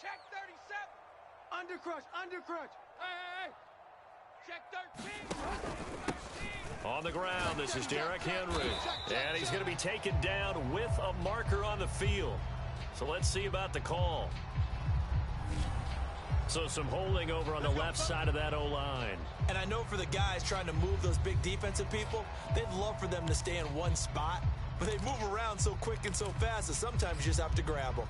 Check 37. Undercrush, undercrush. Hey. Check 13. On the ground, this is Derrick Henry. And he's going to be taken down with a marker on the field. So let's see about the call. So some holding over on the left side of that O-line. And I know for the guys trying to move those big defensive people, they'd love for them to stay in one spot. But they move around so quick and so fast that sometimes you just have to grab them.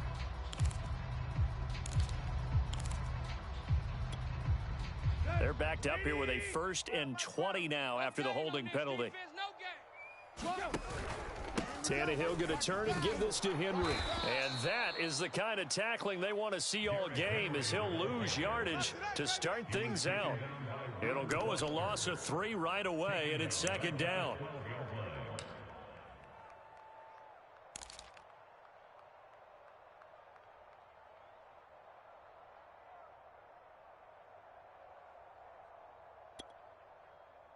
They're backed up here with a 1st and 20 now after the holding penalty. Tannehill going to turn and give this to Henry. And that is the kind of tackling they want to see all game, as he'll lose yardage to start things out. It'll go as a loss of 3 right away, and it's 2nd down.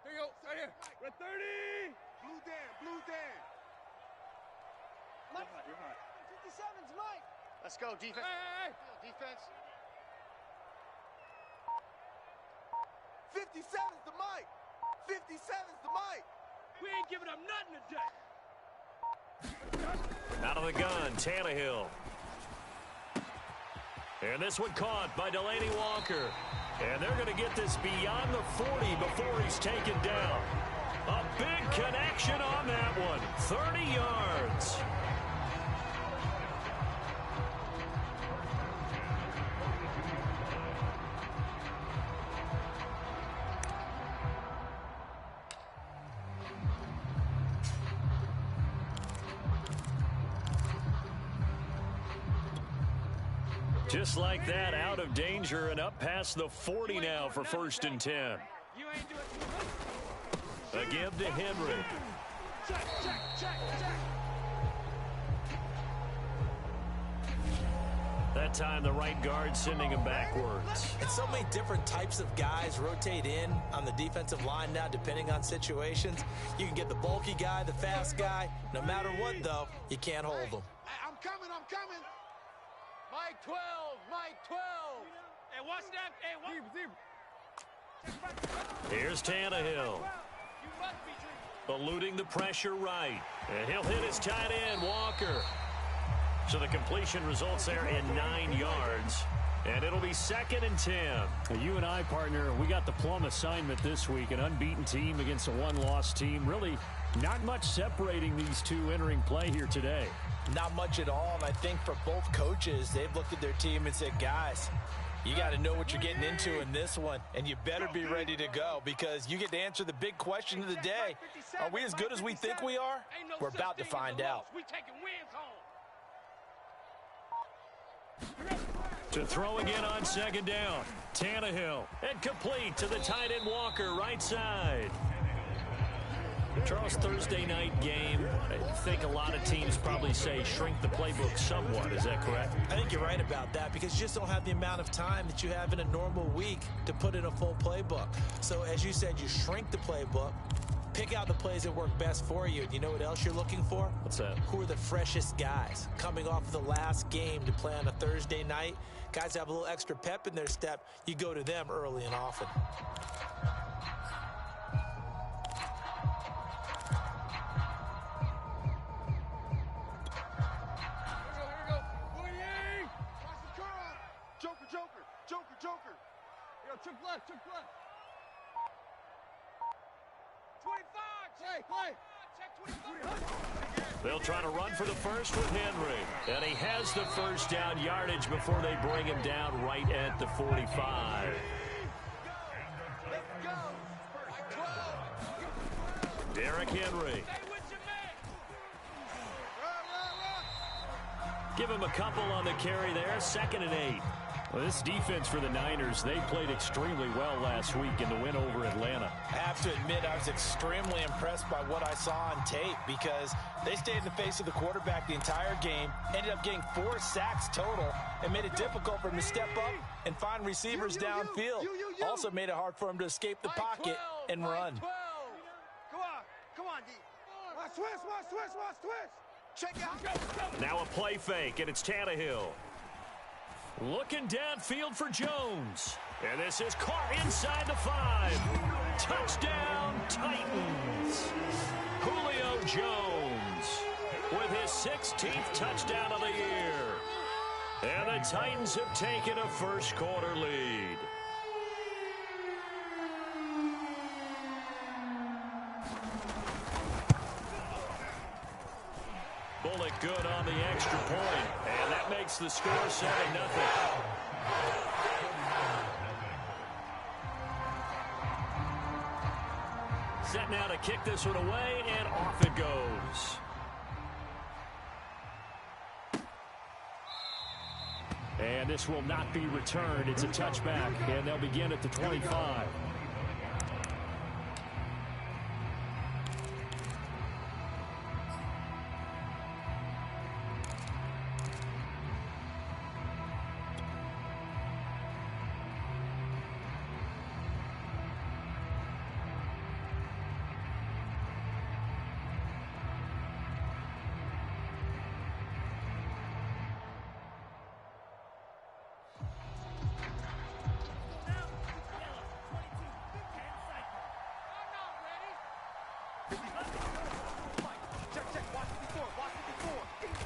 Here you go, right here. Red 30. Blue Dan. Mike, 57's Mike. Let's go, defense. Hey. Defense. 57's the Mike. 57's the Mike. We ain't giving up nothing today. Out of the gun, Tannehill. And this one caught by Delaney Walker. And they're going to get this beyond the 40 before he's taken down. A big connection on that one. 30 yards. Just like that, out of danger and up past the 40 now for 1st and 10. You ain't doing A give to Henry. check. That time the right guard sending him backwards. And so many different types of guys rotate in on the defensive line now, depending on situations. You can get the bulky guy, the fast guy. No matter what, though, you can't hold them. I'm coming. Mike 12. Hey, watch that. Hey, watch. Here's Tannehill. You must be drinking. Eluding the pressure right. And he'll hit his tight end, Walker. So the completion results there in 9 yards. And it'll be 2nd and 10. Well, you and I, partner, we got the plum assignment this week. An unbeaten team against a one-loss team. Really not much separating these two entering play here today. Not much at all, and I think for both coaches, they've looked at their team and said, guys, you got to know what you're getting into in this one, and you better be ready to go because you get to answer the big question of the day. Are we as good as we think we are? We're about to find out. We taking wins home. To throw again on 2nd down. Tannehill. And complete to the tight end Walker, right side. Charles, Thursday night game, I think a lot of teams probably say shrink the playbook somewhat. Is that correct? I think you're right about that because you just don't have the amount of time that you have in a normal week to put in a full playbook. So as you said, you shrink the playbook, pick out the plays that work best for you. And you know what else you're looking for? What's that? Who are the freshest guys coming off of the last game to play on a Thursday night? Guys have a little extra pep in their step. You go to them early and often. Joker. Yo, trick left. 25. Play. Check 25. They'll try to run for the first with Henry. And he has the 1st down yardage before they bring him down right at the 45. Let's go. 12. Derrick Henry. Stay with your man. Run. Give him a couple on the carry there. 2nd and 8. Well, this defense for the Niners, they played extremely well last week in the win over Atlanta. I have to admit, I was extremely impressed by what I saw on tape because they stayed in the face of the quarterback the entire game, ended up getting 4 sacks total, and made it difficult for him to step up and find receivers downfield. Also made it hard for him to escape the pocket and run. Come on, D. Watch twist. Check out. Now a play fake, and it's Tannehill. Looking downfield for Jones. And this is caught inside the 5. Touchdown, Titans. Julio Jones with his 16th touchdown of the year. And the Titans have taken a first quarter lead. Bullock good on the extra point, and that makes the score 7-0. Set now to kick this one away, and off it goes. And this will not be returned. It's a touchback, and they'll begin at the 25.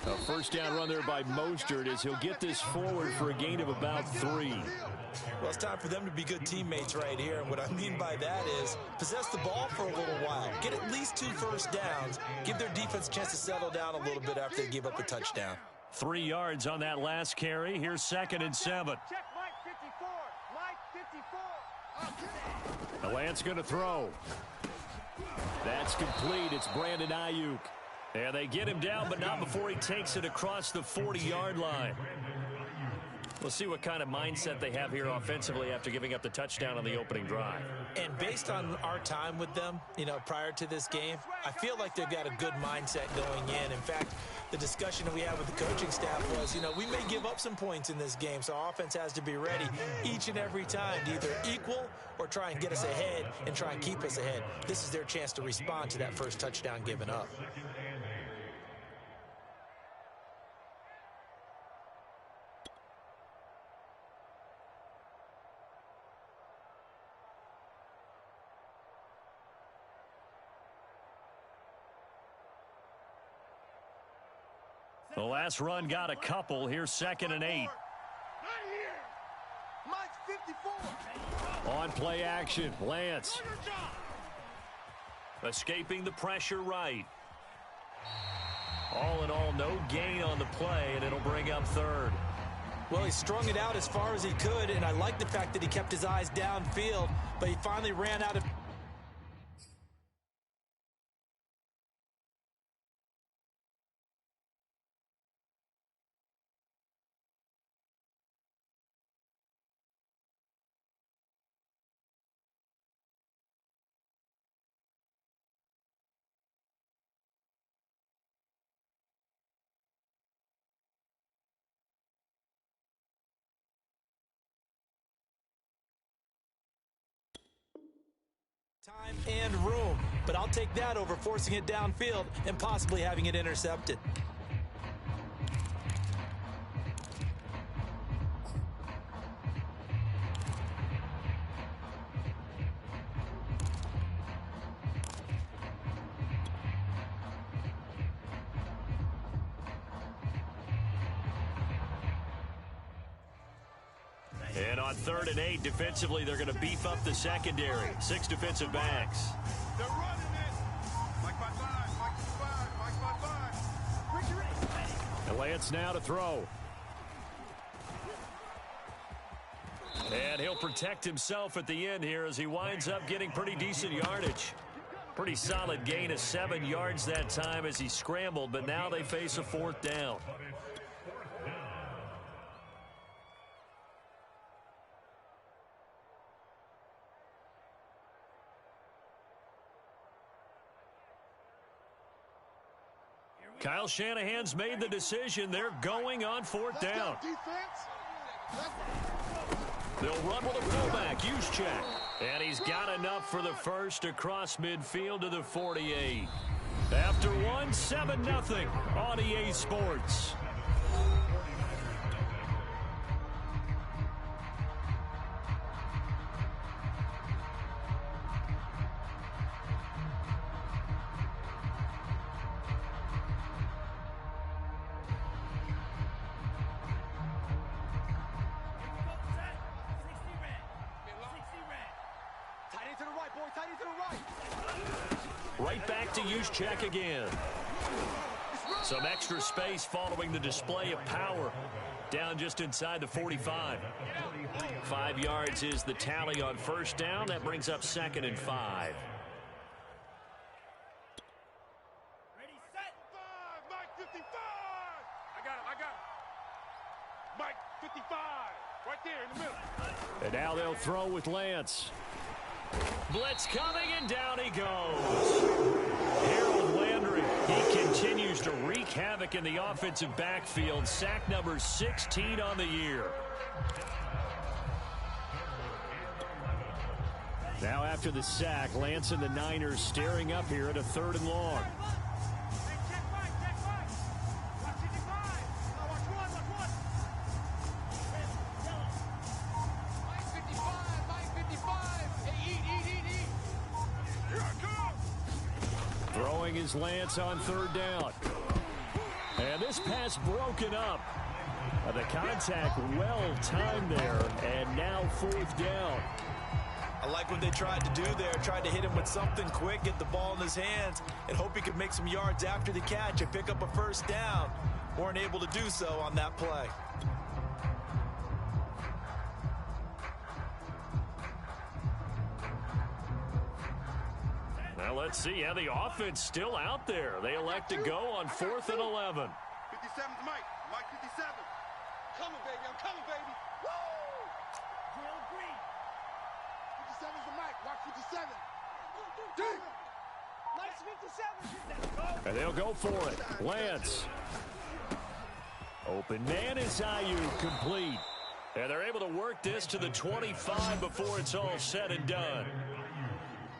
A first down run there by Mostert as he'll get this forward for a gain of about 3. Well, it's time for them to be good teammates right here. And what I mean by that is possess the ball for a little while. Get at least 2 first downs. Give their defense a chance to settle down a little bit after they give up the touchdown. 3 yards on that last carry. Here's 2nd and 7. Check Mike 54. Mike 54. The Lance going to throw. That's complete. It's Brandon Ayuk. And they get him down, but not before he takes it across the 40-yard line. We'll see what kind of mindset they have here offensively after giving up the touchdown on the opening drive. And based on our time with them, prior to this game, I feel like they've got a good mindset going in. In fact, the discussion that we had with the coaching staff was, we may give up some points in this game, so our offense has to be ready each and every time to either equal or try and get us ahead and try and keep us ahead. This is their chance to respond to that first touchdown given up. The last run got a couple. Here's 2nd and 8. Mike's 54. On play action, Lance. Escaping the pressure right. All in all, no gain on the play, and it'll bring up 3rd. Well, he strung it out as far as he could, and I like the fact that he kept his eyes downfield, but he finally ran out of... time and room, but I'll take that over forcing it downfield and possibly having it intercepted. And on 3rd and 8, defensively, they're going to beef up the secondary. 6 defensive backs. They're running it. Mike by 5. Mike by 5. And Lance now to throw. And he'll protect himself at the end here as he winds up getting pretty decent yardage. Pretty solid gain of 7 yards that time as he scrambled, but now they face a 4th down. Kyle Shanahan's made the decision. They're going on 4th down. They'll run with a fullback. Juszczyk. And he's got enough for the first across midfield to the 48. After one, 7-0 on EA Sports. right, boy. Tight end to the right. Right back to Juszczyk again. Some extra space following the display of power. Down just inside the 45. 5 yards is the tally on first down. That brings up 2nd and 5. Ready, set. 5, Mike 55. I got him. Mike 55. Right there in the middle. And now they'll throw with Lance. Blitz coming, and down he goes. Harold Landry, he continues to wreak havoc in the offensive backfield. Sack number 16 on the year. Now after the sack, Lance and the Niners staring up here at a 3rd and long. Throwing his Lance on 3rd down. And this pass broken up. The contact well timed there, and now 4th down. I like what they tried to do there. Tried to hit him with something quick, get the ball in his hands, and hope he could make some yards after the catch and pick up a 1st down. Weren't able to do so on that play. Well, let's see how the offense still out there. They elect to go on 4th and 11. 57's Mike. Mike 57. Coming, baby. I'm coming, baby. Woo! Drill green. 57's the Mike. Watch 57. Deep. Mike's 57. And they'll go for it. Lance. Open man is Ayuk, complete. And they're able to work this to the 25 before it's all said and done.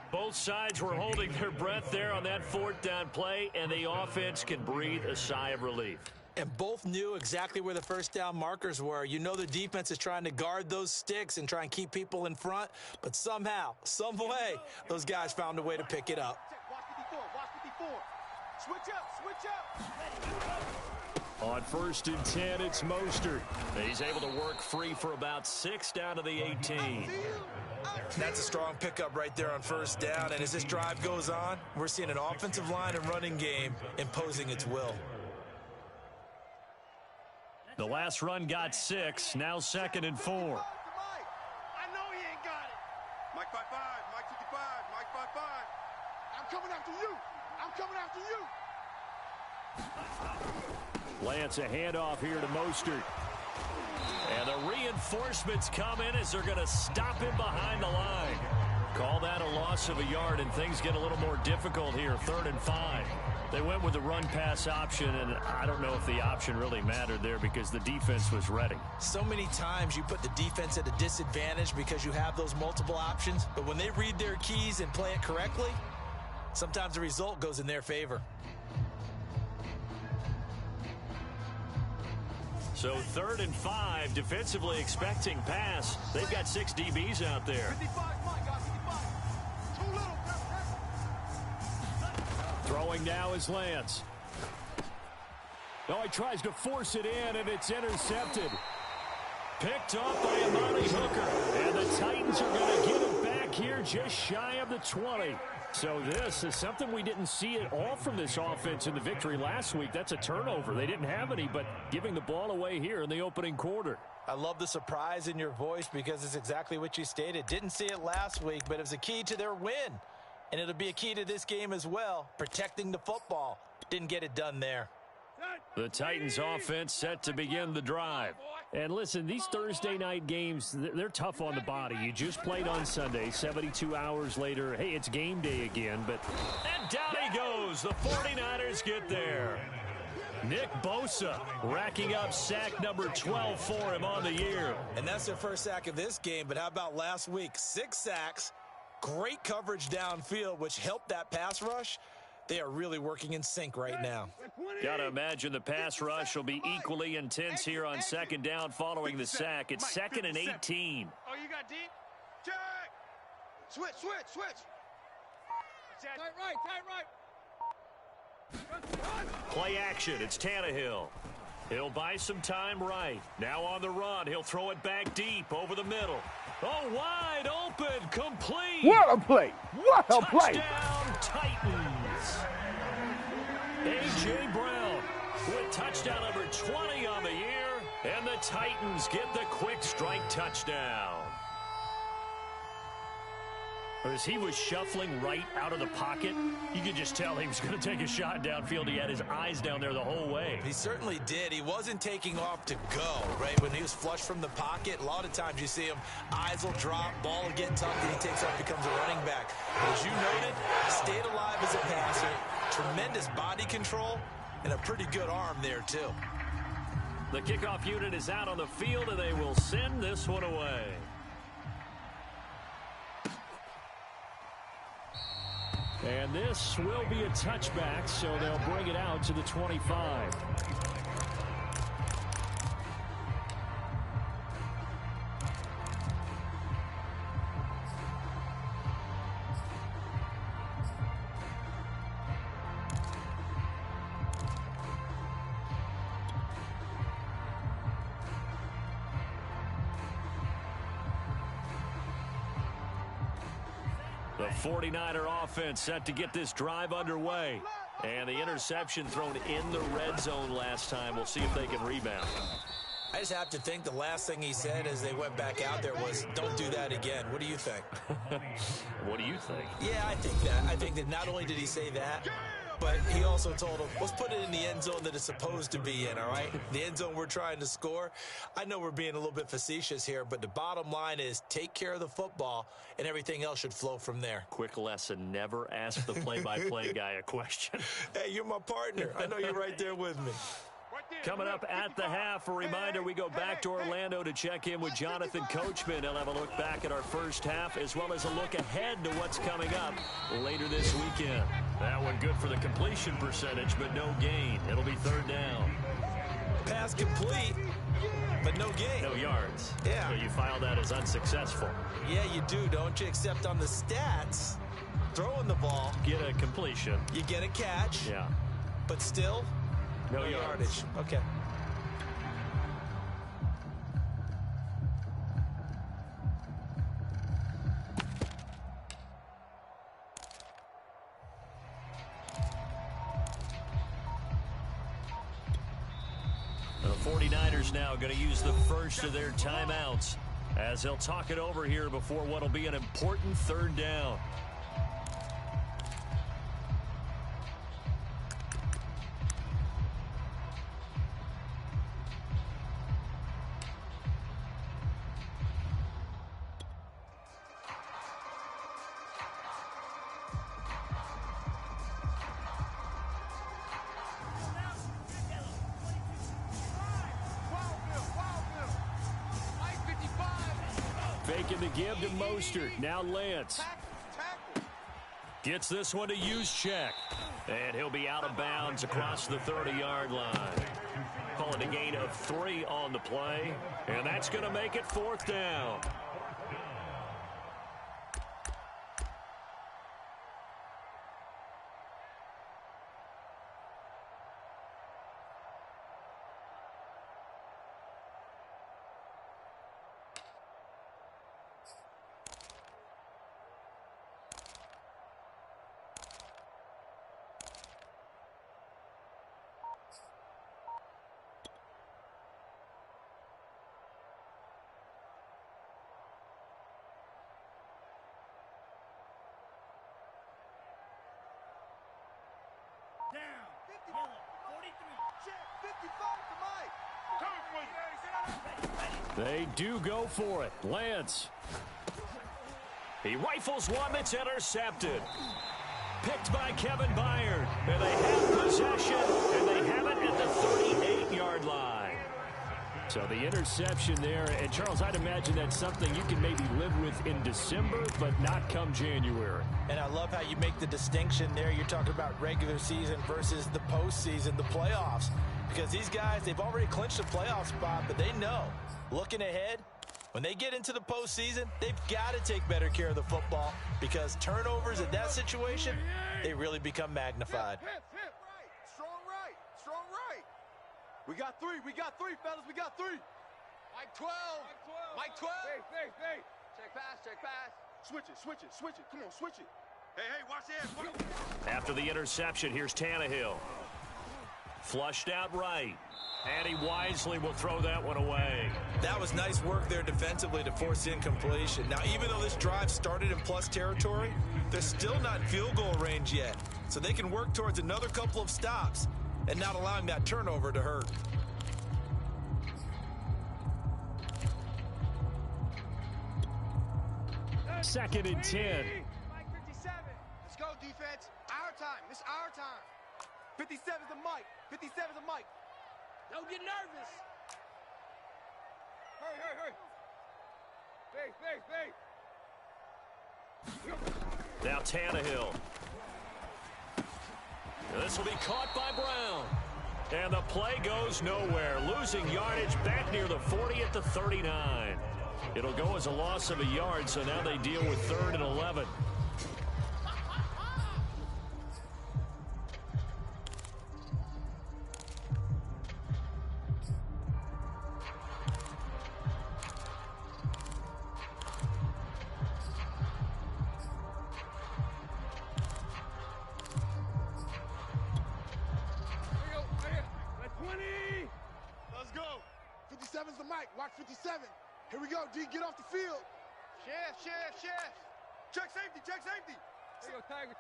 Both sides were holding their breath there on that 4th down play, and the offense can breathe a sigh of relief. And both knew exactly where the 1st down markers were. You know the defense is trying to guard those sticks and try and keep people in front, but somehow, some way, those guys found a way to pick it up. Watch 54. Watch 54. Switch up. On 1st and 10, it's Mostert. He's able to work free for about 6 down to the 18. That's a strong pickup right there on 1st down, and as this drive goes on, we're seeing an offensive line and running game imposing its will. The last run got 6, now 2nd and 4. I know he ain't got it. Mike 55. Mike 55. Mike 55. I'm coming after you. I'm coming after you. Lance, a handoff here to Mostert. And the reinforcements come in as they're going to stop him behind the line. Call that a loss of a yard, and things get a little more difficult here, 3rd and 5. They went with the run-pass option, and I don't know if the option really mattered there because the defense was ready. So many times you put the defense at a disadvantage because you have those multiple options, but when they read their keys and play it correctly, sometimes the result goes in their favor. So 3rd and 5, defensively expecting pass. They've got 6 DBs out there. 55, Mike, got 55. Too little. Throwing now is Lance. Oh, he tries to force it in, and it's intercepted. Picked off by Amani Hooker. And the Titans are going to get it back here just shy of the 20. So this is something we didn't see at all from this offense in the victory last week. That's a turnover. They didn't have any, but giving the ball away here in the opening quarter. I love the surprise in your voice because it's exactly what you stated. Didn't see it last week, but it was a key to their win. And it'll be a key to this game as well, protecting the football. Didn't get it done there. The Titans offense set to begin the drive. And listen, these Thursday night games, they're tough on the body. You just played on Sunday, 72 hours later. Hey, it's game day again, but... And down he goes. The 49ers get there. Nick Bosa racking up sack number 12 for him on the year. And that's their first sack of this game, but how about last week? 6 sacks, great coverage downfield, which helped that pass rush. They are really working in sync right now. Got to imagine the pass rush will be equally intense here on 2nd down following the sack. It's 2nd and 18. Oh, you got deep? Check. Switch. Tight right. Play action. It's Tannehill. He'll buy some time right. Now on the run. He'll throw it back deep over the middle. Oh, wide open, complete. What a play. What a play. Touchdown, Titans. A.J. Brown with touchdown number 20 on the year, and the Titans get the quick strike touchdown. As he was shuffling right out of the pocket, you could just tell he was going to take a shot downfield. He had his eyes down there the whole way. He certainly did. He wasn't taking off to go, right? When he was flush from the pocket, a lot of times you see him, eyes will drop, ball will get tucked, and he takes off, becomes a running back. But as you noted, stayed alive as a passer, tremendous body control, and a pretty good arm there, too. The kickoff unit is out on the field, and they will send this one away. And this will be a touchback, so they'll bring it out to the 25. The 49er offense set to get this drive underway. And the interception thrown in the red zone last time. We'll see if they can rebound. I just have to think the last thing he said as they went back out there was, don't do that again. What do you think? What do you think? Yeah, I think that. I think that not only did he say that, but he also told him, let's put it in the end zone that it's supposed to be in, all right? The end zone we're trying to score. I know we're being a little bit facetious here, but the bottom line is take care of the football, and everything else should flow from there. Quick lesson, never ask the play-by-play guy a question. Hey, you're my partner. I know you're right there with me. Coming up at the half, a reminder, we go back to Orlando to check in with Jonathan Coachman. He'll have a look back at our first half as well as a look ahead to what's coming up later this weekend. That one good for the completion percentage, but no gain. It'll be third down. Pass complete, but no gain. No yards. Yeah. So you file that as unsuccessful. Yeah, you do, don't you? Except on the stats, throwing the ball. Get a completion. You get a catch. Yeah. But still, no yardage. Okay. The 49ers now going to use the first of their timeouts as they'll talk it over here before what will be an important third down. Faking the give to Mostert. Now Lance. Gets this one to Juszczyk. And he'll be out of bounds across the 30-yard line. Calling a gain of 3 on the play. And that's going to make it fourth down. Down. 43. Check. 55 to Mike. They do go for it. Lance. He rifles one that's intercepted. Picked by Kevin Byard. And they have possession, and they have it at the 38-yard line. So the interception there, and Charles, I'd imagine that's something you can maybe live with in December, but not come January. And I love how you make the distinction there. You're talking about regular season versus the postseason, the playoffs. Because these guys, they've already clinched a playoff spot, but they know, looking ahead, when they get into the postseason, they've got to take better care of the football because turnovers in that situation, they really become magnified. Hip. Right. Strong right. Strong right. We got 3, fellas. We got 3. Mike 12. Mike 12. Hey. Check pass, check pass. Switch it, switch it, switch it. Come on, switch it. Hey, watch this. After the interception, here's Tannehill. Flushed out right. And he wisely will throw that one away. That was nice work there defensively to force the incompletion. Now, even though this drive started in plus territory, they're still not in field goal range yet. So they can work towards another couple of stops and not allowing that turnover to hurt. Second and 10. Mike 57. Let's go, defense. Our time. This our time. 57's the Mike. 57's the Mike. Don't get nervous. Hurry. Base. Now Tannehill. This will be caught by Brown. And the play goes nowhere. Losing yardage back near the 40 at the 39. It'll go as a loss of a yard, so now they deal with 3rd and 11. Watch 57. Here we go, D. Get off the field. Shift. Check safety. There you go, Tiger.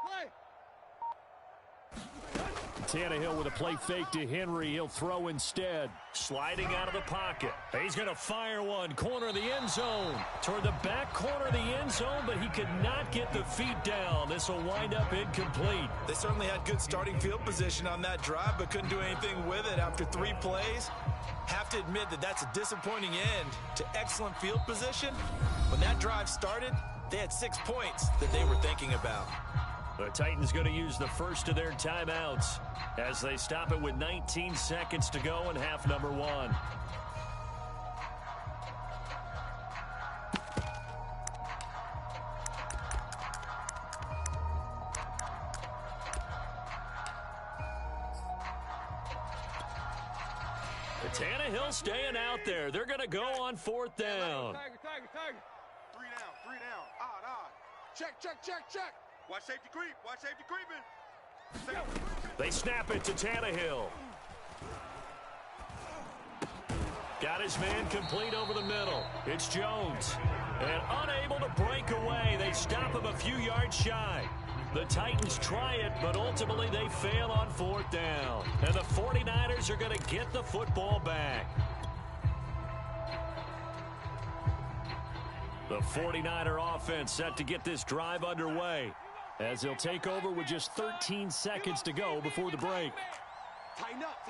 Play. Tannehill with a play fake to Henry. He'll throw instead. Sliding out of the pocket. He's going to fire one. Corner of the end zone. Toward the back corner of the end zone, but he could not get the feet down. This will wind up incomplete. They certainly had good starting field position on that drive, but couldn't do anything with it after 3 plays. Have to admit that that's a disappointing end to excellent field position. When that drive started, they had 6 points that they were thinking about. The Titans going to use the first of their timeouts as they stop it with 19 seconds to go in half number 1. Tannehill staying out there. They're going to go on 4th down. Tiger. 3 down. Odd. Check. Watch safety creeping. They snap it to Tannehill. Got his man complete over the middle. It's Jones. And unable to break away. They stop him a few yards shy. The Titans try it, but ultimately they fail on 4th down. And the 49ers are going to get the football back. The 49er offense set to get this drive underway as they'll take over with just 13 seconds to go before the break. Tighten up.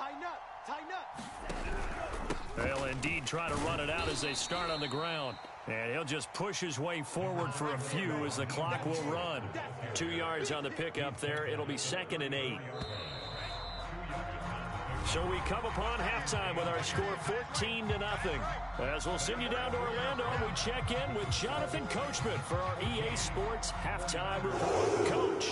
They'll indeed try to run it out as they start on the ground. And he'll just push his way forward for a few as the clock will run. 2 yards on the pickup there. It'll be 2nd and 8. So we come upon halftime with our score 14-0. As we'll send you down to Orlando, we check in with Jonathan Coachman for our EA Sports Halftime Report. Coach.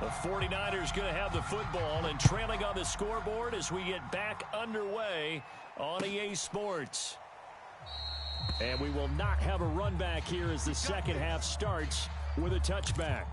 The 49ers going to have the football and trailing on the scoreboard as we get back underway on EA Sports. And we will not have a run back here as the second half starts with a touchback.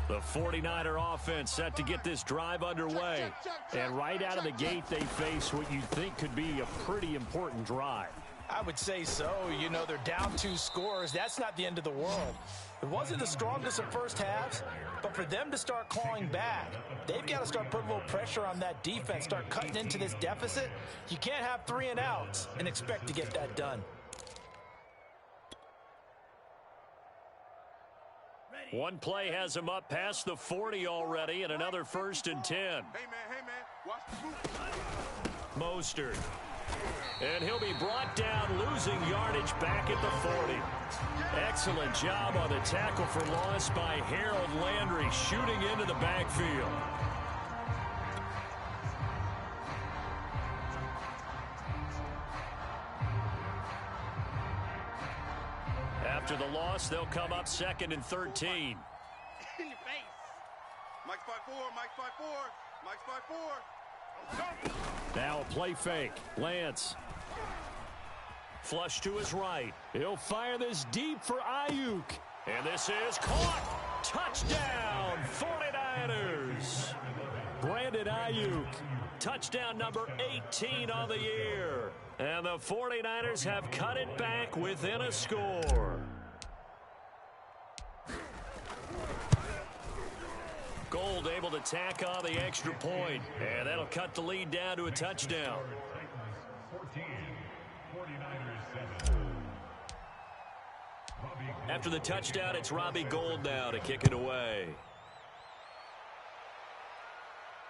The 49er offense set to get this drive underway. And right out of the gate, they face what you think could be a pretty important drive. I would say so. You know, they're down 2 scores. That's not the end of the world. It wasn't the strongest of first halves, but for them to start clawing back, they've got to start putting a little pressure on that defense, start cutting into this deficit. You can't have 3 and outs and expect to get that done. One play has him up past the 40 already, and another 1st and 10. Hey, man. Watch the boot. Mostert And he'll be brought down, losing yardage back at the 40. Excellent job on the tackle for loss by Harold Landry, shooting into the backfield. After the loss, they'll come up 2nd and 13. In your face. Mike's 5-4, Mike's 5-4, Mike's 5-4. Now a play fake. Lance. Flush to his right. He'll fire this deep for Ayuk. And this is caught. Touchdown, 49ers. Brandon Ayuk. Touchdown number 18 on the year. And the 49ers have cut it back within a score. Gold able to tack on the extra point. And that'll cut the lead down to a touchdown. After the touchdown, it's Robbie Gould now to kick it away.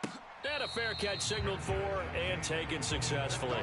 And a fair catch signaled for and taken successfully.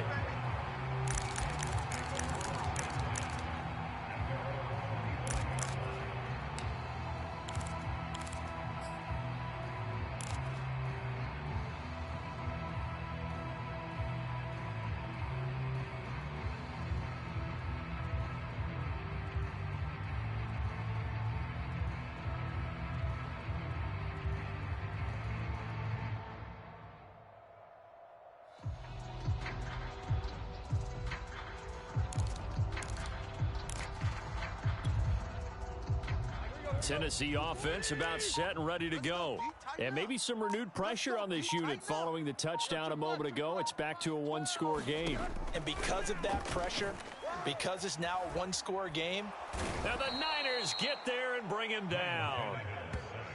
Tennessee offense about set and ready to go. And maybe some renewed pressure on this unit following the touchdown a moment ago. It's back to a one-score game. And because of that pressure, because it's now a one-score game. And the Niners get there and bring him down.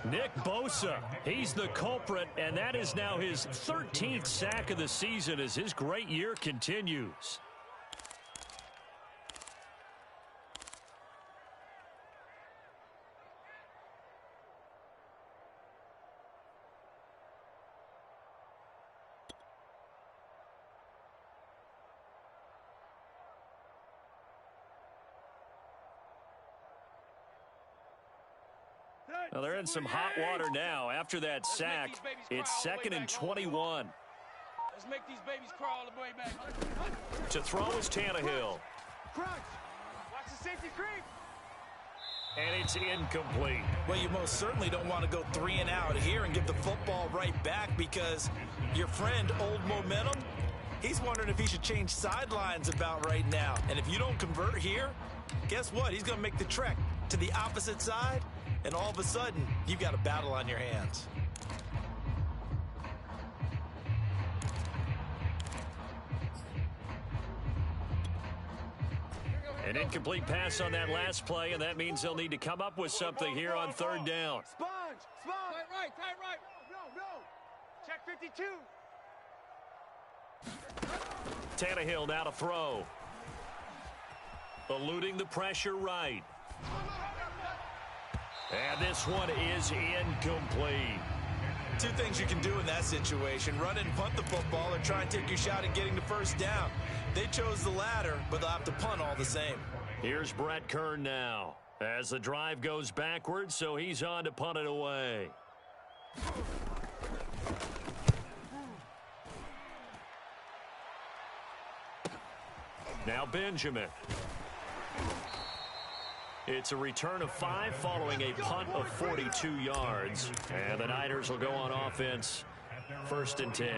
Nick Bosa, he's the culprit, and that is now his 13th sack of the season as his great year continues. Well, they're in some hot water now. After that sack, it's 2nd and 21. Let's make these babies crawl the way back. To throw is Tannehill. Crunch. Watch the safety creep. And it's incomplete. Well, you most certainly don't want to go 3 and out here and give the football right back because your friend, Old Momentum, he's wondering if he should change sidelines about right now. And if you don't convert here, guess what? He's going to make the trek to the opposite side. And all of a sudden, you've got a battle on your hands. An incomplete pass on that last play, and that means they'll need to come up with something here on 3rd down. Sponge. Tight right. No. Check 52. Tannehill now to throw. Eluding the pressure right. And this one is incomplete. 2 things you can do in that situation. Run and punt the football or try and take your shot at getting the first down. They chose the latter, but they'll have to punt all the same. Here's Brett Kern now. As the drive goes backwards, so he's on to punt it away. Now Benjamin. It's a return of 5 following a punt of 42 yards. And the Niners will go on offense, 1st and 10.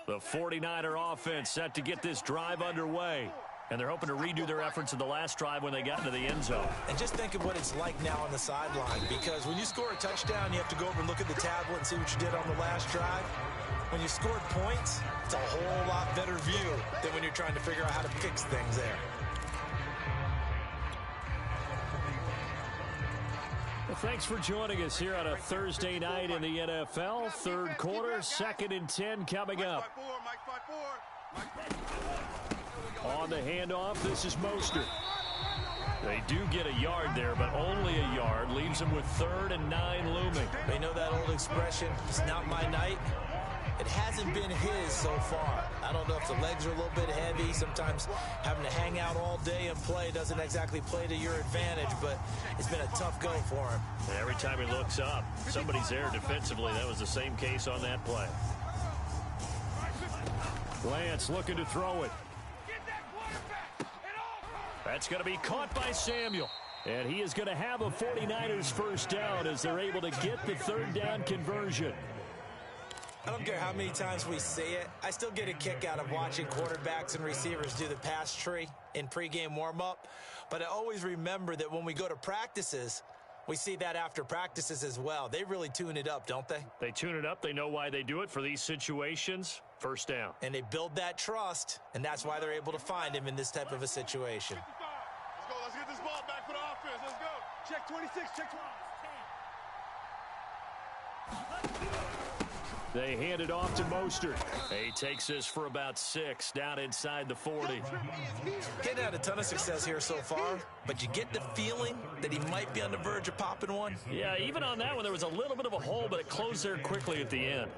The 49er offense set to get this drive underway. And they're hoping to redo their efforts in the last drive when they got into the end zone. And just think of what it's like now on the sideline. Because when you score a touchdown, you have to go over and look at the tablet and see what you did on the last drive. When you scored points, it's a whole lot better view than when you're trying to figure out how to fix things there. Well, thanks for joining us here on a Thursday night in the NFL. 3rd quarter, 2nd and 10 coming up. On the handoff, this is Mostert. They do get a yard there, but only a yard. Leaves them with 3rd and 9 looming. They know that old expression, it's not my night. It hasn't been his so far. I don't know if the legs are a little bit heavy. Sometimes having to hang out all day and play doesn't exactly play to your advantage, but it's been a tough go for him. Every time he looks up, somebody's there defensively. That was the same case on that play. Lance looking to throw it. That's going to be caught by Samuel. And he is going to have a 49ers first down as they're able to get the 3rd down conversion. I don't care how many times we see it. I still get a kick out of watching quarterbacks and receivers do the pass tree in pregame warm-up. But I always remember that when we go to practices, we see that after practices as well. They really tune it up, don't they? They tune it up. They know why they do it for these situations. First down. And they build that trust, and that's why they're able to find him in this type of a situation. Let's go. Let's get this ball back for the offense. Let's go. Check 26, check 20. They hand it off to Mostert. He takes this for about 6 down inside the 40. Getting had a ton of success here so far, but you get the feeling that he might be on the verge of popping one. Yeah, even on that one, there was a little bit of a hole, but it closed there quickly at the end.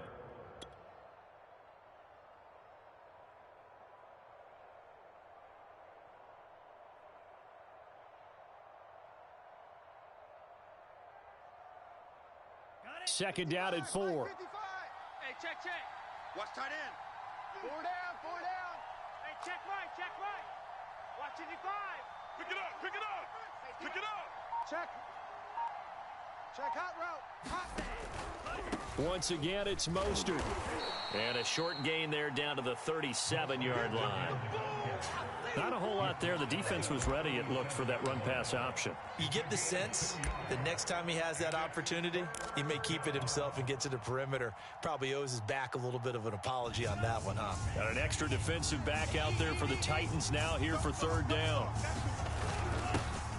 Second down at 4. Hey, check. Watch tight end. 4 down. Hey, check right. Watch 55. Pick it up. Pick it up. Check hot route. Once again, it's Mostert. And a short gain there down to the 37-yard line. Not a whole lot there. The defense was ready, it looked, for that run-pass option. You get the sense that next time he has that opportunity, he may keep it himself and get to the perimeter. Probably owes his back a little bit of an apology on that one, huh? Got an extra defensive back out there for the Titans now here for 3rd down.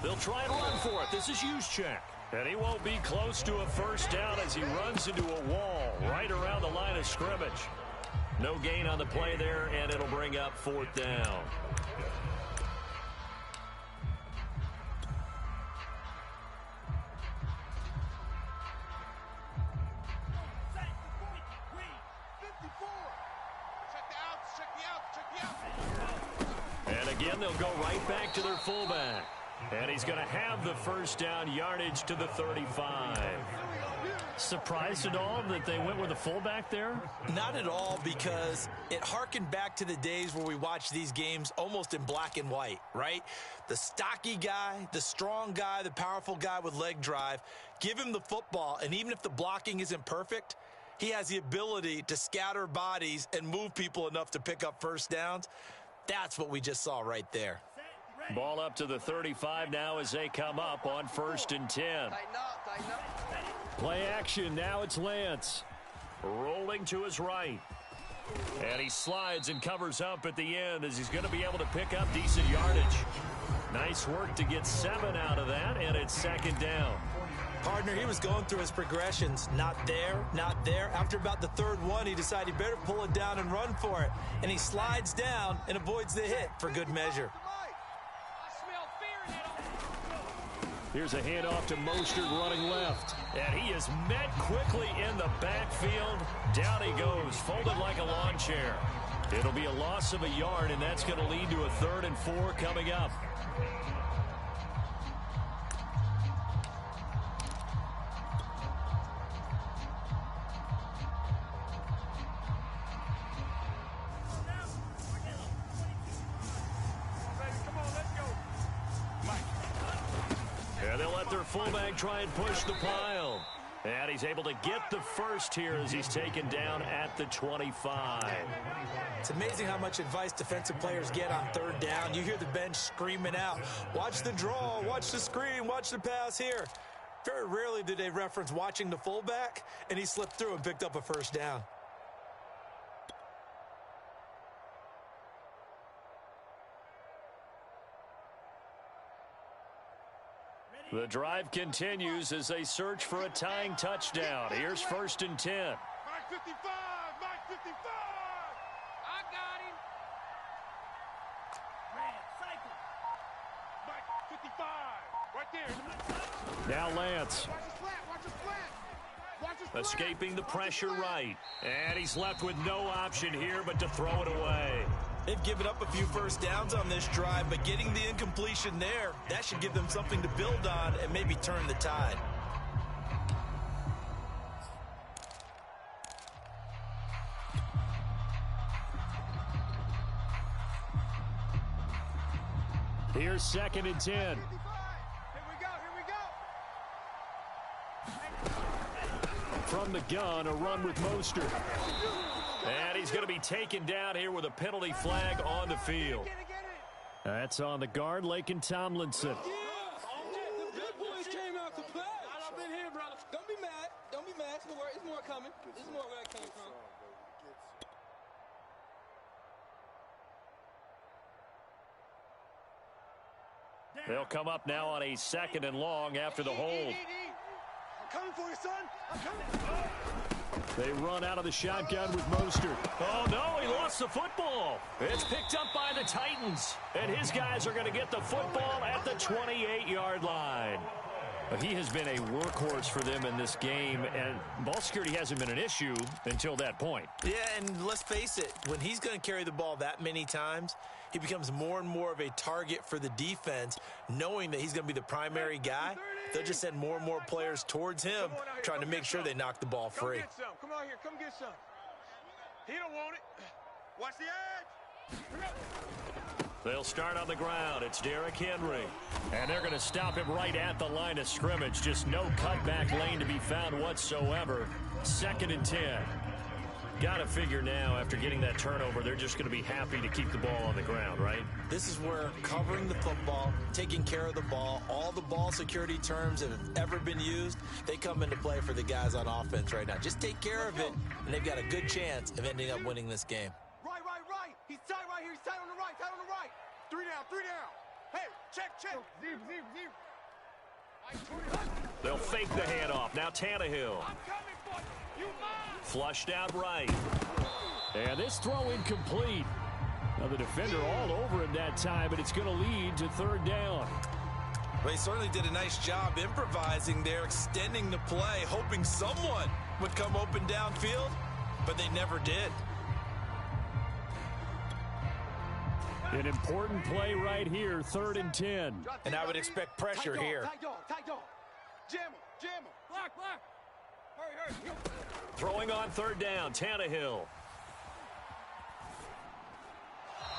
They'll try and run for it. This is Juszczyk. And he won't be close to a first down as he runs into a wall right around the line of scrimmage. No gain on the play there, and it'll bring up 4th down. And again, they'll go right back to their fullback. And he's going to have the first down yardage to the 35. Surprised at all that they went with a fullback there? Not at all, because it harkened back to the days where we watched these games almost in black and white, right? The stocky guy, the strong guy, the powerful guy with leg drive. Give him the football, and even if the blocking isn't perfect, he has the ability to scatter bodies and move people enough to pick up first downs. That's what we just saw right there. Ball up to the 35 now as they come up on 1st and 10. Tighten up. Play action. Now it's Lance. Rolling to his right. And he slides and covers up at the end as he's going to be able to pick up decent yardage. Nice work to get 7 out of that, and it's 2nd down. Partner, he was going through his progressions. Not there, not there. After about the 3rd one, he decided he better pull it down and run for it. And he slides down and avoids the hit for good measure. Here's a handoff to Mostert running left. And he is met quickly in the backfield. Down he goes, folded like a lawn chair. It'll be a loss of a yard, and that's going to lead to a 3rd and 4 coming up. Fullback try and push the pile. And he's able to get the first here as he's taken down at the 25. It's amazing how much advice defensive players get on 3rd down. You hear the bench screaming out, watch the draw, watch the screen, watch the pass here. Very rarely do they reference watching the fullback, and he slipped through and picked up a first down. The drive continues as they search for a tying touchdown. Here's 1st and 10. Mike 55! Mike 55! I got him. Mike 55! Right there. Now Lance. Watch his flat, watch his flat. Watch his flat. Escaping the pressure right. And he's left with no option here but to throw it away. They've given up a few first downs on this drive, but getting the incompletion there, that should give them something to build on and maybe turn the tide. Here's 2nd and 10. Here we go. From the gun, a run with Mostert. And he's going to be taken down here with a penalty flag on the field. That's on the guard, Laken Tomlinson. The big boys came out to play. I've been here, brother. Don't be mad. Don't be mad. It's more coming. This is more where it came from. They'll come up now on a 2nd and long after the hold. I'm coming for you, son. I'm coming. They run out of the shotgun with Mostert. Oh, no, he lost the football. It's picked up by the Titans. And his guys are going to get the football at the 28-yard line. He has been a workhorse for them in this game, and ball security hasn't been an issue until that point. Yeah, and let's face it, when he's going to carry the ball that many times, he becomes more and more of a target for the defense, knowing that he's going to be the primary guy. They'll just send more and more players towards him, trying to make sure they knock the ball free. Come get some. Come on here. Come get some. He don't want it. Watch the edge. They'll start on the ground. It's Derrick Henry. And they're going to stop him right at the line of scrimmage. Just no cutback lane to be found whatsoever. 2nd and 10. Got to figure now, after getting that turnover, they're just going to be happy to keep the ball on the ground, right? This is where covering the football, taking care of the ball, all the ball security terms that have ever been used, they come into play for the guys on offense right now. Just take care of it, and they've got a good chance of ending up winning this game. Right. He's tight right here. He's tight on the right. Tight on the right. 3 down. Hey, check. Zero. They'll fake the handoff. Now Tannehill. I'm coming for you. You mine. Flushed out right. And this throw incomplete. Now the defender all over him that time, but it's going to lead to 3rd down. Well, he certainly did a nice job improvising there, extending the play, hoping someone would come open downfield, but they never did. An important play right here, 3rd and 10. And I would expect pressure here. Tight dog. Jam him. Block. Hurry. Throwing on 3rd down, Tannehill.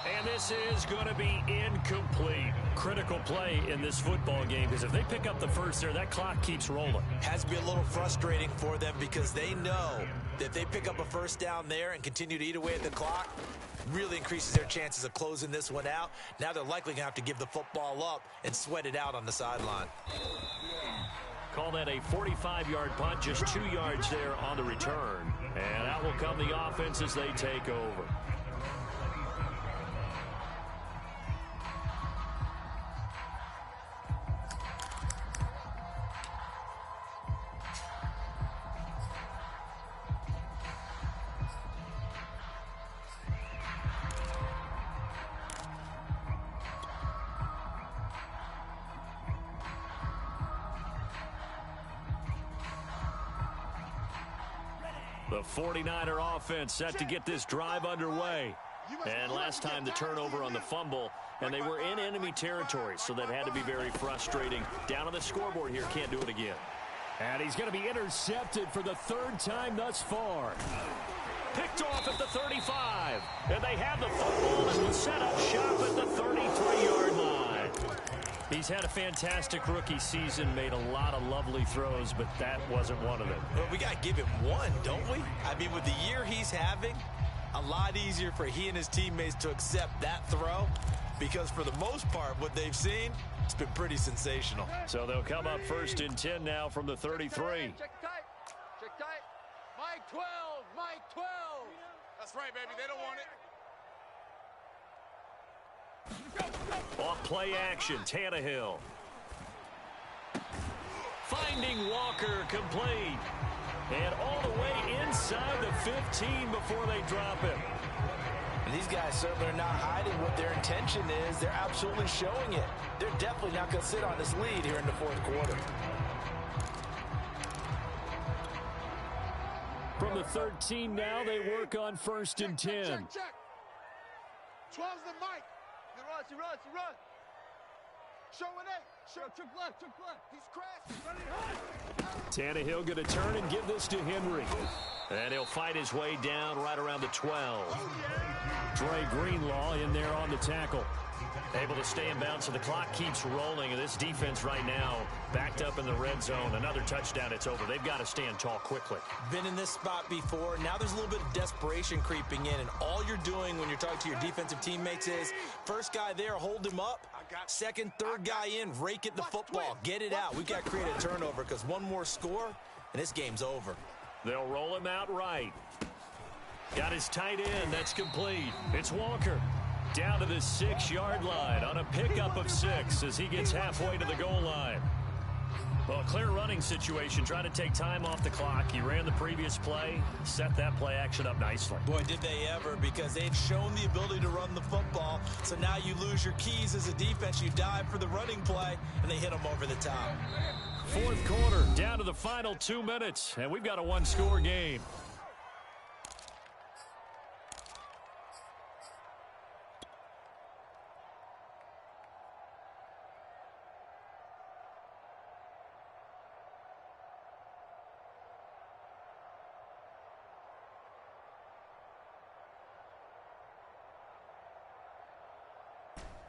And this is going to be incomplete. Critical play in this football game, because if they pick up the first there, that clock keeps rolling. Has to be a little frustrating for them because they know that if they pick up a first down there and continue to eat away at the clock, really increases their chances of closing this one out. Now they're likely going to have to give the football up and sweat it out on the sideline. Call that a 45-yard punt, just 2 yards there on the return. And out will come the offense as they take over. The 49er offense set to get this drive underway. And last time the turnover on the fumble, and they were in enemy territory, so that had to be very frustrating. Down on the scoreboard here, can't do it again. And he's going to be intercepted for the 3rd time thus far. Picked off at the 35. And they have the football and will set up shop at the 33-yard line. He's had a fantastic rookie season, made a lot of lovely throws, but that wasn't one of them. Well, we got to give him one, don't we? I mean, with the year he's having, a lot easier for he and his teammates to accept that throw, because for the most part, what they've seen, it's been pretty sensational. So they'll come up 1st and 10 now from the 33. Check tight. Mike 12. That's right, baby. They don't want it. Off play action, Tannehill. Finding Walker complete. And all the way inside the 15 before they drop him. And these guys certainly are not hiding what their intention is. They're absolutely showing it. They're definitely not going to sit on this lead here in the fourth quarter. From the 13 now, they work on 1st and 10. Check. 12's the mic. He runs. Show an 8. Show trick left. He's crashing. Tannehill going to turn and give this to Henry. And he'll fight his way down right around the 12. Dre Greenlaw in there on the tackle. Able to stay in bounds, so the clock keeps rolling. And this defense right now backed up in the red zone. Another touchdown, it's over. They've got to stand tall quickly. Been in this spot before. Now there's a little bit of desperation creeping in. And all you're doing when you're talking to your defensive teammates is, first guy there, hold him up. Second, third guy in, rake at the football. Get it out. We've got to create a turnover because one more score, and this game's over. They'll roll him out right. Got his tight end. That's complete. It's Walker. Down to the 6-yard line on a pickup of 6 as he gets halfway to the goal line. Well, a clear running situation, trying to take time off the clock. He ran the previous play, set that play action up nicely. Boy, did they ever, because they'd shown the ability to run the football. So now you lose your keys as a defense. You dive for the running play, and they hit them over the top. Fourth quarter, down to the final 2 minutes, and we've got a one-score game.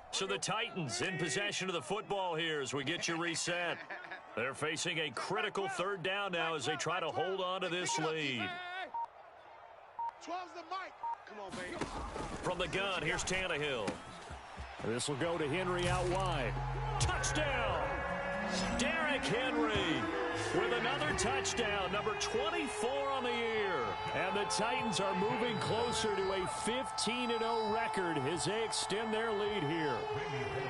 So the Titans in possession of the football here as we get you reset. They're facing a critical third down now as they try to hold on to this lead. 12's the mic. Come on, baby. From the gun, here's Tannehill. This will go to Henry out wide. Touchdown! Derrick Henry with another touchdown, number 24 on the year. And the Titans are moving closer to a 15-0 record as they extend their lead here.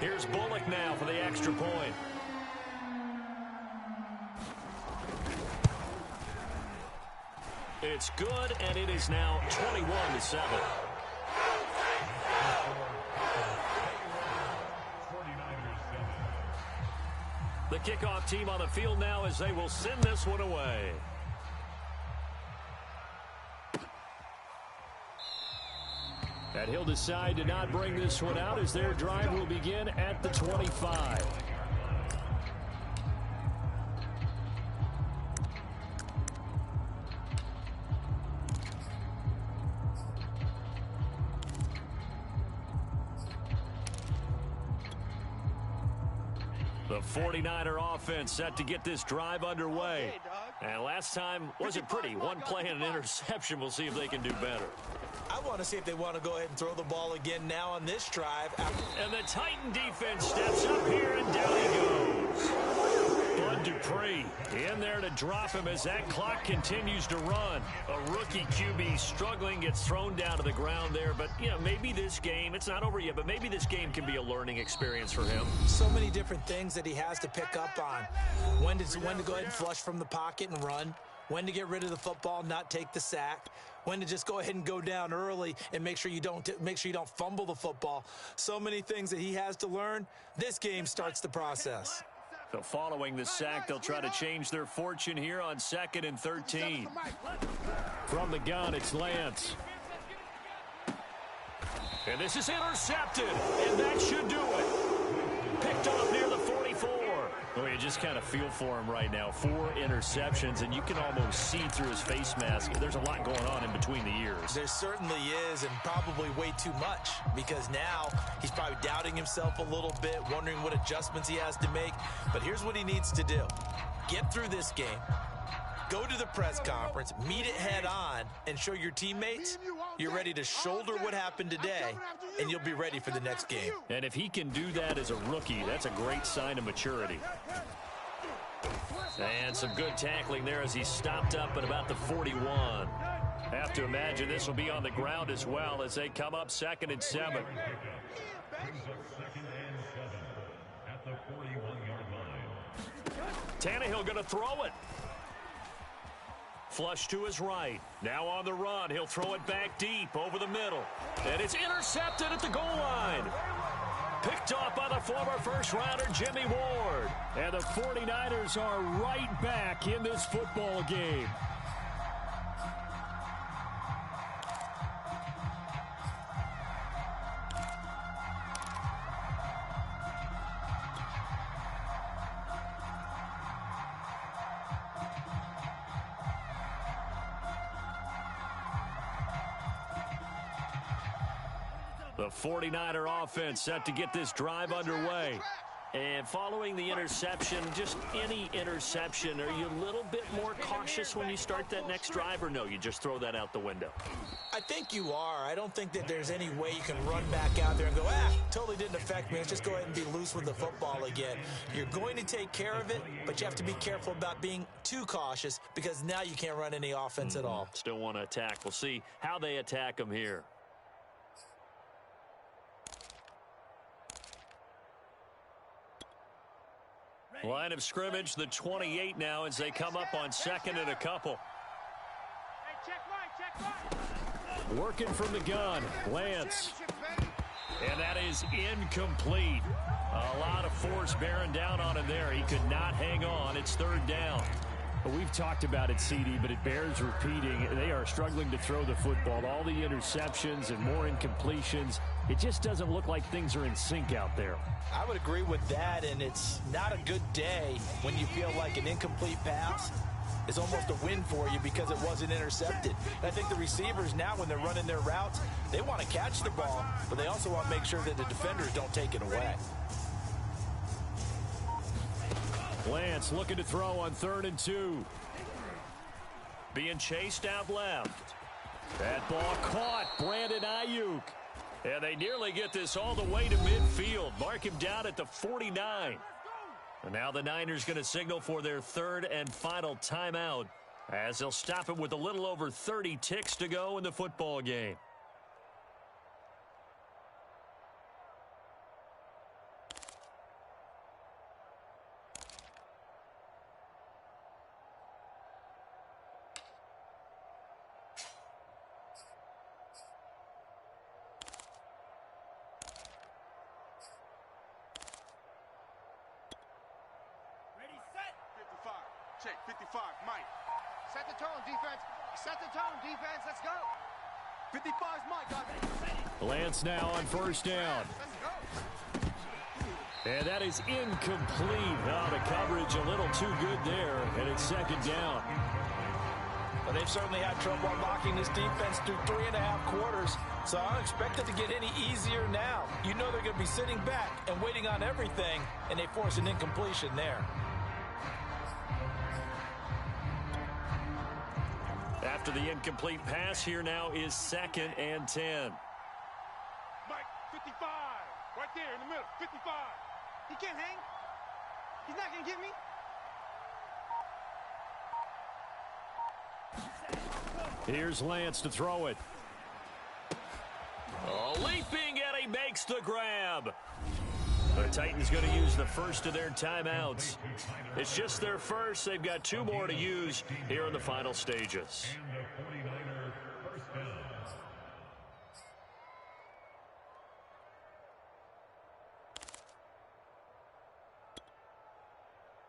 Here's Bullock now for the extra point. It's good, and it is now 21-7. The kickoff team on the field now as they will send this one away. And he'll decide to not bring this one out as their drive will begin at the 25. The 49er offense set to get this drive underway. And last time wasn't pretty. One play and an interception. We'll see if they can do better. I want to see if they want to go ahead and throw the ball again now on this drive. And the Titan defense steps up here, and down he goes. Bud Dupree in there to drop him as that clock continues to run. A rookie QB struggling, gets thrown down to the ground there. But, you know, maybe this game, it's not over yet, but maybe this game can be a learning experience for him. So many different things that he has to pick up on. When to go ahead and flush from the pocket and run. When to get rid of the football, not take the sack. When to just go ahead and go down early and make sure you don't fumble the football. So many things that he has to learn. This game starts the process. So following the sack, they'll try to change their fortune here on 2nd and 13. From the gun, it's Lance. And this is intercepted, and that should do it. Picked off near the 44. Oh, you just kind of feel for him right now. 4 interceptions, and you can almost see through his face mask. There's a lot going on in between the ears. There certainly is, and probably way too much, because now he's probably doubting himself a little bit, wondering what adjustments he has to make. But here's what he needs to do. Get through this game. Go to the press conference, meet it head on, and show your teammates you're ready to shoulder what happened today, and you'll be ready for the next game. And if he can do that as a rookie, that's a great sign of maturity. And some good tackling there as he stopped up at about the 41. Have to imagine this will be on the ground as well as they come up 2nd and 7. Tannehill going to throw it. Flush to his right. Now on the run. He'll throw it back deep over the middle. And it's intercepted at the goal line. Picked off by the former first-rounder Jimmy Ward. And the 49ers are right back in this football game. The 49er offense set to get this drive underway. And following the interception, just any interception, are you a little bit more cautious when you start that next drive, or no, you just throw that out the window? I think you are. I don't think that there's any way you can run back out there and go, totally didn't affect me. Let's just go ahead and be loose with the football again. You're going to take care of it, but you have to be careful about being too cautious because now you can't run any offense at all. Still want to attack. We'll see how they attack them here. Line of scrimmage, the 28 now as they come up on second and a couple. Hey, check right. Working from the gun, Lance. And that is incomplete. A lot of force bearing down on him there. He could not hang on. It's third down. We've talked about it, CD, but it bears repeating. They are struggling to throw the football. All the interceptions and more incompletions. It just doesn't look like things are in sync out there. I would agree with that, and it's not a good day when you feel like an incomplete pass is almost a win for you because it wasn't intercepted. And I think the receivers now, when they're running their routes, they want to catch the ball, but they also want to make sure that the defenders don't take it away. Lance looking to throw on 3rd and 2. Being chased out left. That ball caught. Brandon Ayuk. And they nearly get this all the way to midfield. Mark him down at the 49. And now the Niners going to signal for their 3rd and final timeout as they'll stop it with a little over 30 ticks to go in the football game. Check, 55, Mike. Set the tone, defense. Set the tone, defense. Let's go. 55's Mike. Lance now on 1st down. Let's go. And that is incomplete. Oh, the coverage a little too good there, and it's 2nd down. Well, they've certainly had trouble unlocking this defense through 3.5 quarters, so I don't expect it to get any easier now. You know they're going to be sitting back and waiting on everything, and they force an incompletion there. After the incomplete pass, here now is 2nd and 10. Mike, 55. Right there in the middle, 55. He can't hang. He's not going to get me. Here's Lance to throw it. Oh, leaping, and he makes the grab. The Titans going to use the first of their timeouts. It's just their first. They've got 2 more to use here in the final stages.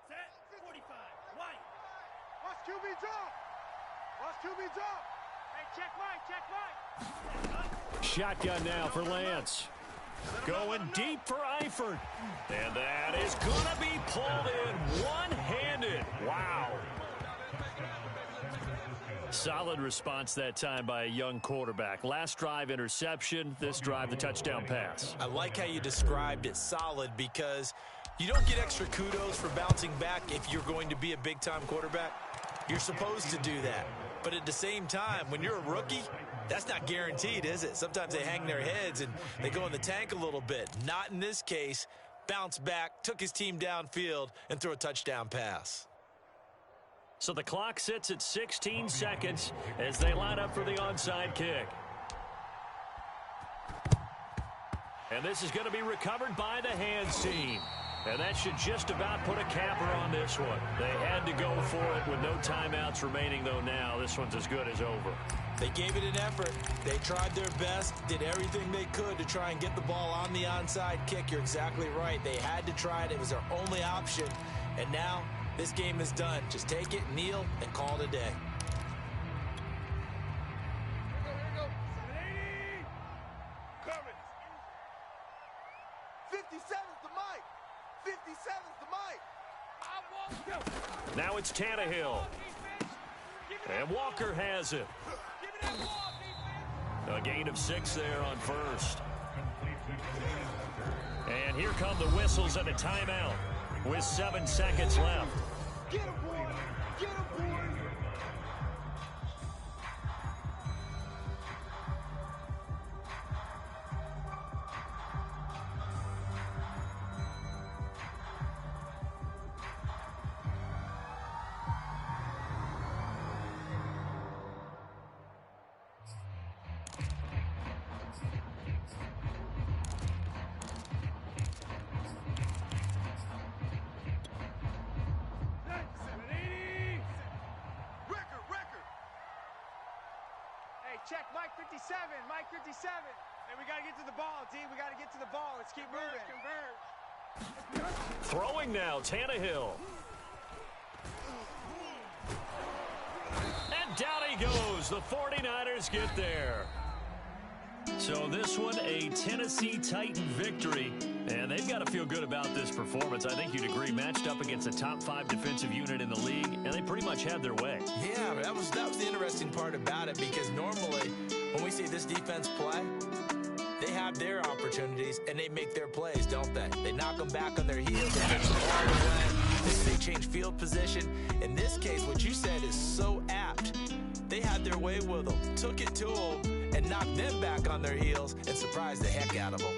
Set, 45, White. Watch QB drop. Watch QB drop. Hey, check Mike. Shotgun now for Lance. Going deep for Eifert. And that is going to be pulled in one-handed. Wow. Solid response that time by a young quarterback. Last drive, interception. This drive, the touchdown pass. I like how you described it, solid, because you don't get extra kudos for bouncing back if you're going to be a big-time quarterback. You're supposed to do that. But at the same time, when you're a rookie, that's not guaranteed, is it? Sometimes they hang their heads and they go in the tank a little bit. Not in this case. Bounce back, took his team downfield, and threw a touchdown pass. So the clock sits at 16 seconds as they line up for the onside kick. And this is going to be recovered by the hands team. And that should just about put a capper on this one. They had to go for it with no timeouts remaining, though now this one's as good as over. They gave it an effort. They tried their best, did everything they could to try and get the ball on the onside kick. You're exactly right. They had to try it. It was their only option. And now this game is done. Just take it, kneel, and call it a day. Here we go. 780. Coming. 57's the mic. 57's the mic. Now it's Tannehill. And Walker has it. A gain of 6 there on first. And here come the whistles and a timeout with 7 seconds left. Get him, boy. Get him, boy. Check, Mike 57, Mike 57. Hey, we got to get to the ball, D. We got to get to the ball. Let's keep moving. Converge. Throwing now, Tannehill. And down he goes. The 49ers get there. So this one, a Tennessee Titan victory. And they've got to feel good about this performance. I think you'd agree, matched up against a top 5 defensive unit in the league, and they pretty much had their way. Yeah, that was the interesting part about it, because normally when we see this defense play, they have their opportunities and they make their plays, don't they? They knock them back on their heels, they get the ball away, they change field position. In this case, what you said is so apt. They had their way with them, took it to them, and knocked them back on their heels and surprised the heck out of them.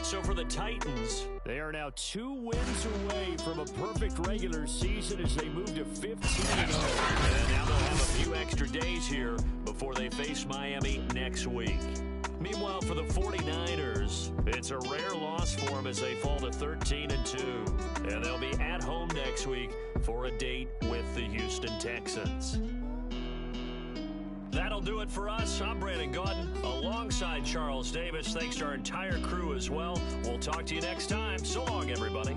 So for the Titans, they are now 2 wins away from a perfect regular season as they move to 15-0. And now they'll have a few extra days here before they face Miami next week. Meanwhile, for the 49ers, it's a rare loss for them as they fall to 13-2. And they'll be at home next week for a date with the Houston Texans. That'll do it for us. I'm Brandon Gaudin alongside Charles Davis. Thanks to our entire crew as well. We'll talk to you next time. So long, everybody.